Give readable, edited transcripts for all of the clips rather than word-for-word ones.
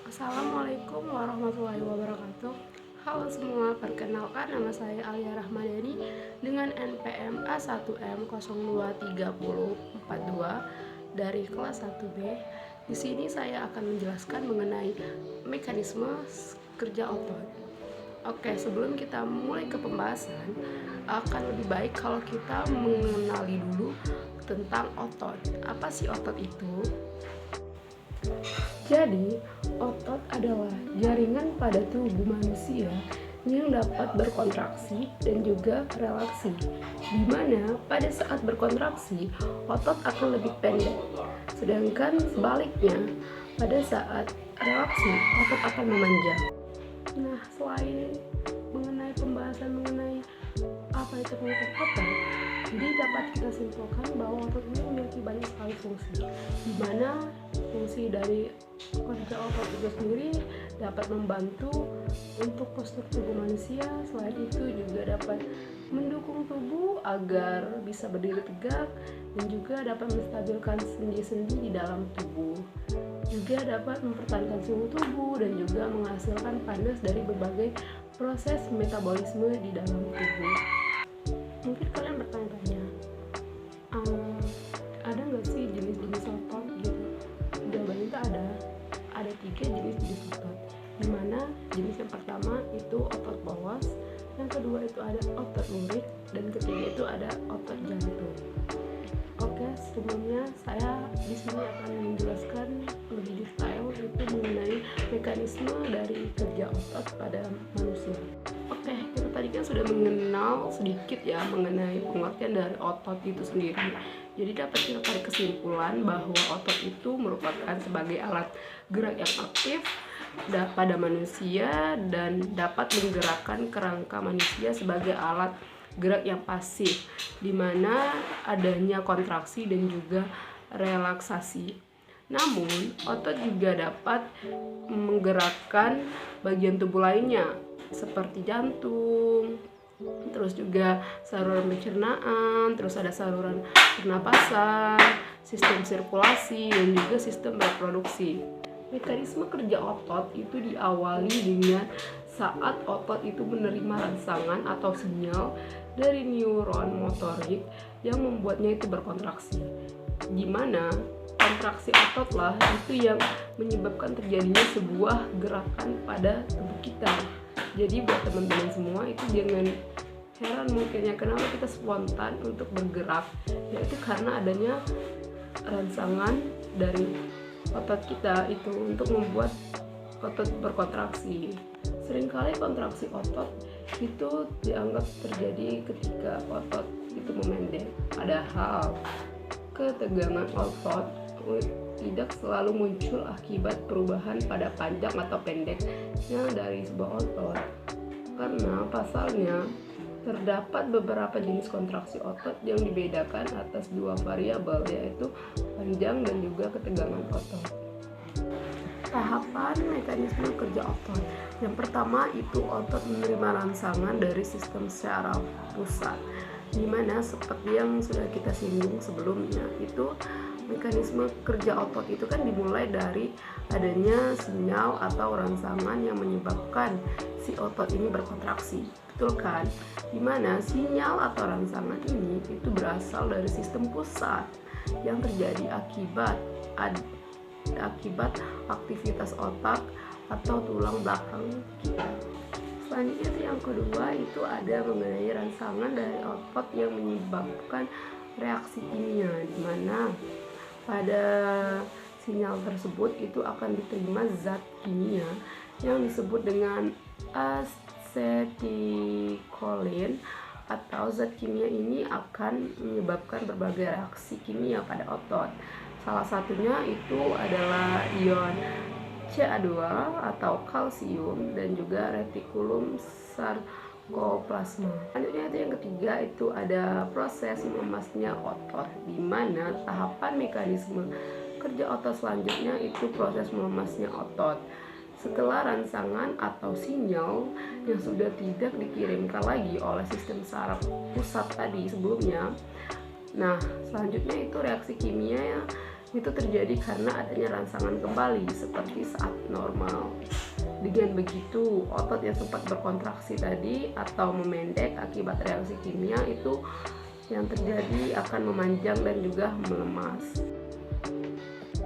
Assalamualaikum warahmatullahi wabarakatuh. Halo semua, perkenalkan nama saya Alia Rahmadani dengan NPM A1M023042 dari kelas 1B. Di sini saya akan menjelaskan mengenai mekanisme kerja otot. Oke, sebelum kita mulai ke pembahasan, akan lebih baik kalau kita mengenali dulu tentang otot. Apa sih otot itu? Jadi, otot adalah jaringan pada tubuh manusia yang dapat berkontraksi dan juga relaksi, di mana pada saat berkontraksi, otot akan lebih pendek. Sedangkan sebaliknya, pada saat relaksi, otot akan memanjang. Nah, selain mengenai pembahasan mengenai apa itu pengukur otot, jadi dapat kita simpulkan bahwa otot ini memiliki banyak sekali fungsi, di mana fungsi dari kerja otot itu sendiri dapat membantu untuk postur tubuh manusia. Selain itu juga dapat mendukung tubuh agar bisa berdiri tegak dan juga dapat menstabilkan sendi-sendi di dalam tubuh. Juga dapat mempertahankan suhu tubuh dan juga menghasilkan panas dari berbagai proses metabolisme di dalam tubuh. Mungkin kalian bertanya-tanya, ada nggak sih jenis-jenis otot gitu? Jawabannya itu ada 3 jenis otot, dimana jenis yang pertama itu otot polos, yang kedua itu ada otot lurik, dan ketiga itu ada otot jantung. Oke, sebelumnya saya di sini akan menjelaskan lebih detail itu mengenai mekanisme dari kerja otot pada manusia. Oke, kita tadi kan sudah mengenal sedikit ya mengenai pengertian dari otot itu sendiri. Jadi dapat kita tarik kesimpulan bahwa otot itu merupakan sebagai alat gerak yang aktif pada manusia dan dapat menggerakkan kerangka manusia sebagai alat gerak yang pasif, di mana adanya kontraksi dan juga relaksasi. Namun, otot juga dapat menggerakkan bagian tubuh lainnya seperti jantung, terus juga saluran pencernaan, terus ada saluran pernapasan, sistem sirkulasi, dan juga sistem reproduksi. Mekanisme kerja otot itu diawali dengan saat otot itu menerima rangsangan atau sinyal dari neuron motorik yang membuatnya itu berkontraksi, di mana kontraksi ototlah itu yang menyebabkan terjadinya sebuah gerakan pada tubuh kita. Jadi buat teman-teman semua itu jangan heran mungkin ya kenapa kita spontan untuk bergerak, yaitu karena adanya rangsangan dari otot kita itu untuk membuat otot berkontraksi. Seringkali kontraksi otot itu dianggap terjadi ketika otot itu memendek, padahal ketegangan otot tidak selalu muncul akibat perubahan pada panjang atau pendeknya dari sebuah otot. Karena pasalnya terdapat beberapa jenis kontraksi otot yang dibedakan atas 2 variabel, yaitu panjang dan juga ketegangan otot. Tahapan mekanisme kerja otot. Yang pertama itu otot menerima rangsangan dari sistem syaraf pusat, dimana seperti yang sudah kita singgung sebelumnya, itu mekanisme kerja otot itu kan dimulai dari adanya sinyal atau rangsangan yang menyebabkan si otot ini berkontraksi, betul kan? Dimana sinyal atau rangsangan ini itu berasal dari sistem pusat yang terjadi akibat aktivitas otak atau tulang belakang kita. Selanjutnya itu yang kedua itu ada mengenai rangsangan dari otot yang menyebabkan reaksi kimia, di mana pada sinyal tersebut itu akan diterima zat kimia yang disebut dengan asetilkolin, atau zat kimia ini akan menyebabkan berbagai reaksi kimia pada otot. Salah satunya itu adalah ion Ca2 atau kalsium dan juga retikulum sarkoplasma. Selanjutnya itu yang ketiga itu ada proses memasnya otot, di mana tahapan mekanisme kerja otot selanjutnya itu proses memasnya otot. Setelah rangsangan atau sinyal yang sudah tidak dikirimkan lagi oleh sistem saraf pusat tadi sebelumnya, nah selanjutnya itu reaksi kimia itu terjadi karena adanya rangsangan kembali seperti saat normal. Dengan begitu, otot yang sempat berkontraksi tadi atau memendek akibat reaksi kimia itu yang terjadi akan memanjang dan juga melemas.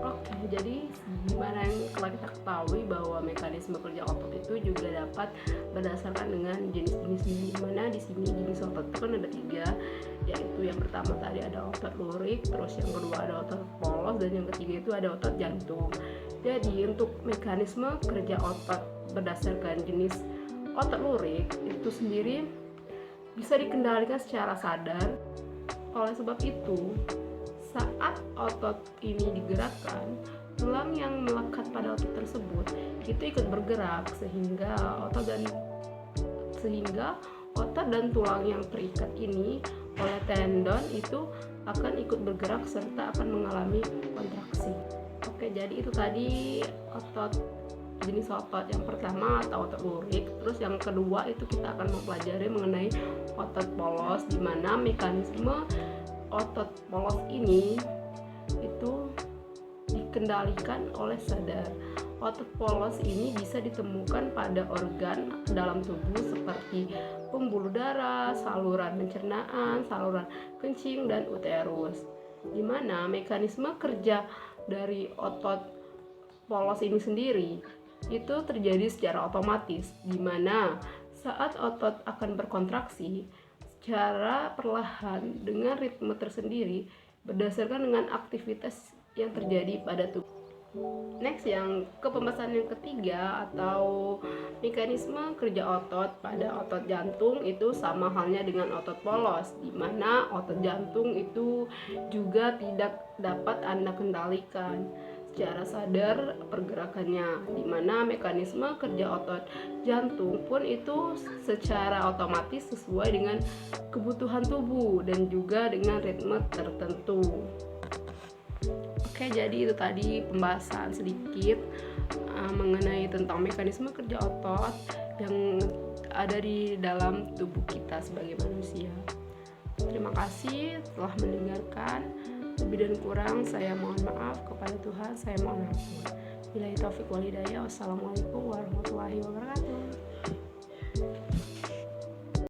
Oke, jadi gimana yang telah kita ketahui bahwa mekanisme kerja otot itu juga dapat berdasarkan dengan jenis-jenisnya, di mana di sini jenis otot itu kan ada 3, yaitu yang pertama tadi ada otot lurik, terus yang kedua ada otot polos, dan yang ketiga itu ada otot jantung. Jadi untuk mekanisme kerja otot berdasarkan jenis otot lurik itu sendiri bisa dikendalikan secara sadar. Oleh sebab itu, saat otot ini digerakkan, tulang yang melekat pada otot tersebut itu ikut bergerak sehingga otot dan tulang yang terikat ini oleh tendon itu akan ikut bergerak serta akan mengalami kontraksi. Oke, jadi itu tadi jenis otot yang pertama atau otot lurik. Terus yang kedua itu kita akan mempelajari mengenai otot polos, di mana mekanisme otot polos ini itu dikendalikan oleh sadar. Otot polos ini bisa ditemukan pada organ dalam tubuh seperti pembuluh darah, saluran pencernaan, saluran kencing, dan uterus. Di mana mekanisme kerja dari otot polos ini sendiri itu terjadi secara otomatis, di mana saat otot akan berkontraksi secara perlahan dengan ritme tersendiri berdasarkan dengan aktivitas yang terjadi pada tubuh. Next, yang pembahasan yang ketiga atau mekanisme kerja otot pada otot jantung itu sama halnya dengan otot polos, di mana otot jantung itu juga tidak dapat Anda kendalikan secara sadar pergerakannya, di mana mekanisme kerja otot jantung pun itu secara otomatis sesuai dengan kebutuhan tubuh dan juga dengan ritme tertentu. Oke, jadi itu tadi pembahasan sedikit mengenai tentang mekanisme kerja otot yang ada di dalam tubuh kita sebagai manusia. Terima kasih telah mendengarkan. Lebih dan kurang saya mohon maaf, kepada Tuhan saya mohon ampun. Billahi taufiq wal hidayah. Wassalamualaikum warahmatullahi wabarakatuh.